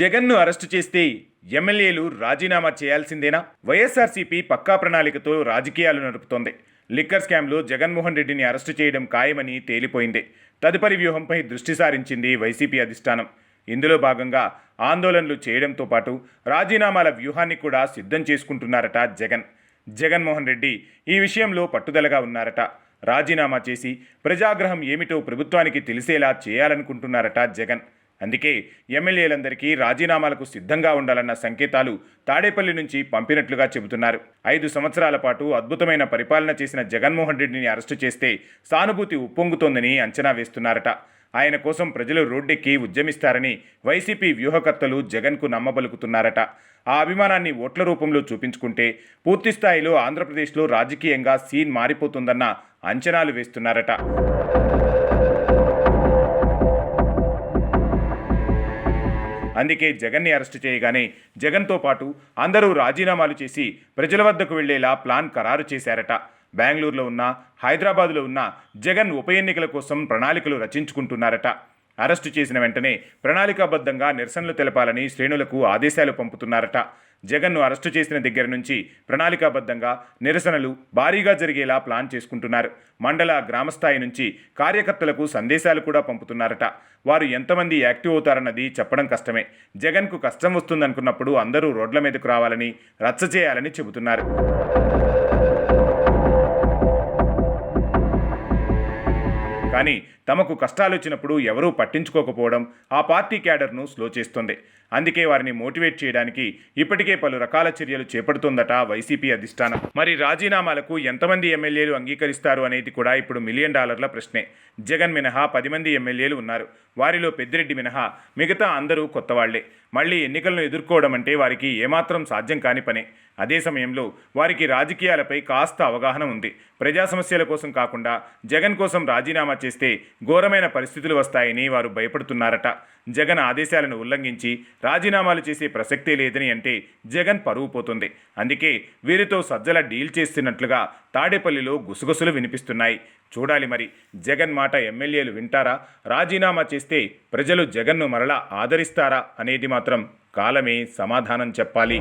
జగన్ను అరెస్టు చేస్తే ఎమ్మెల్యేలు రాజీనామా చేయాల్సిందేనా? వైఎస్ఆర్సీపీ పక్కా ప్రణాళికతో రాజకీయాలు నడుపుతోంది. లిక్కర్ స్కామ్లో జగన్మోహన్ రెడ్డిని అరెస్టు చేయడం ఖాయమని తేలిపోయింది. తదుపరి వ్యూహంపై దృష్టి సారించింది వైసీపీ అధిష్టానం. ఇందులో భాగంగా ఆందోళనలు చేయడంతో పాటు రాజీనామాల వ్యూహాన్ని కూడా సిద్ధం చేసుకుంటున్నారట జగన్మోహన్ రెడ్డి ఈ విషయంలో పట్టుదలగా ఉన్నారట. రాజీనామా చేసి ప్రజాగ్రహం ఏమిటో ప్రభుత్వానికి తెలిసేలా చేయాలనుకుంటున్నారట జగన్. అందుకే ఎమ్మెల్యేలందరికీ రాజీనామాలకు సిద్ధంగా ఉండాలన్న సంకేతాలు తాడేపల్లి నుంచి పంపినట్లుగా చెబుతున్నారు. 5 సంవత్సరాల పాటు అద్భుతమైన పరిపాలన చేసిన జగన్మోహన్ రెడ్డిని అరెస్టు చేస్తే సానుభూతి ఉప్పొంగుతోందని అంచనా వేస్తున్నారట. ఆయన కోసం ప్రజలు రోడ్డెక్కి ఉద్యమిస్తారని వైసీపీ వ్యూహకర్తలు జగన్కు నమ్మబలుకుతున్నారట. ఆ అభిమానాన్ని ఓట్ల రూపంలో చూపించుకుంటే పూర్తిస్థాయిలో ఆంధ్రప్రదేశ్లో రాజకీయంగా సీన్ మారిపోతుందన్న అంచనాలు వేస్తున్నారట. అందుకే జగన్ని అరెస్టు చేయగానే జగన్తో పాటు అందరూ రాజీనామాలు చేసి ప్రజల వద్దకు వెళ్లేలా ప్లాన్ ఖరారు చేశారట. బెంగళూరులో ఉన్న, హైదరాబాదులో ఉన్న జగన్ ఉప ఎన్నికల కోసం ప్రణాళికలు రచించుకుంటున్నారట. అరెస్టు చేసిన వెంటనే ప్రణాళికాబద్ధంగా నిరసనలు తెలపాలని శ్రేణులకు ఆదేశాలు పంపుతున్నారట. జగన్ను అరెస్టు చేసిన దగ్గర నుంచి ప్రణాళికాబద్ధంగా నిరసనలు భారీగా జరిగేలా ప్లాన్ చేసుకుంటున్నారు. మండల, గ్రామస్థాయి నుంచి కార్యకర్తలకు సందేశాలు కూడా పంపుతున్నారట. వారు ఎంతమంది యాక్టివ్ అవుతారన్నది చెప్పడం కష్టమే. జగన్కు కష్టం వస్తుందనుకున్నప్పుడు అందరూ రోడ్ల మీదకు రావాలని, రచ్చ చేయాలని చెబుతున్నారు. కానీ తమకు కష్టాలు వచ్చినప్పుడు ఎవరూ పట్టించుకోకపోవడం ఆ పార్టీ క్యాడర్ను స్లో చేస్తుంది. అందుకే వారిని మోటివేట్ చేయడానికి ఇప్పటికే పలు రకాల చర్యలు చేపడుతోందట వైసీపీ అధిష్టానం. మరి రాజీనామాలకు ఎంతమంది ఎమ్మెల్యేలు అంగీకరిస్తారు అనేది కూడా ఇప్పుడు $1 మిలియన్ ప్రశ్నే. జగన్ మినహా 10 మంది ఎమ్మెల్యేలు ఉన్నారు. వారిలో పెద్దిరెడ్డి మినహా మిగతా అందరూ కొత్త వాళ్లే. మళ్లీ ఎన్నికలను ఎదుర్కోవడం అంటే వారికి ఏమాత్రం సాధ్యం కాని పనే. అదే సమయంలో వారికి రాజకీయాలపై కాస్త అవగాహన ఉంది. ప్రజా సమస్యల కోసం కాకుండా జగన్ కోసం రాజీనామా చేస్తే ఘోరమైన పరిస్థితులు వస్తాయని వారు భయపడుతున్నారట. జగన్ ఆదేశాలను ఉల్లంఘించి రాజీనామాలు చేసే ప్రసక్తే లేదని అంటే జగన్ పరువు పోతుంది. అందుకే వీరితో సజ్జల డీల్ చేస్తున్నట్లుగా తాడేపల్లిలో గుసగుసలు వినిపిస్తున్నాయి. చూడాలి మరి జగన్ మాట ఎమ్మెల్యేలు వింటారా? రాజీనామా చేస్తే ప్రజలు జగన్ను మరలా ఆదరిస్తారా అనేది మాత్రం కాలమే సమాధానం చెప్పాలి.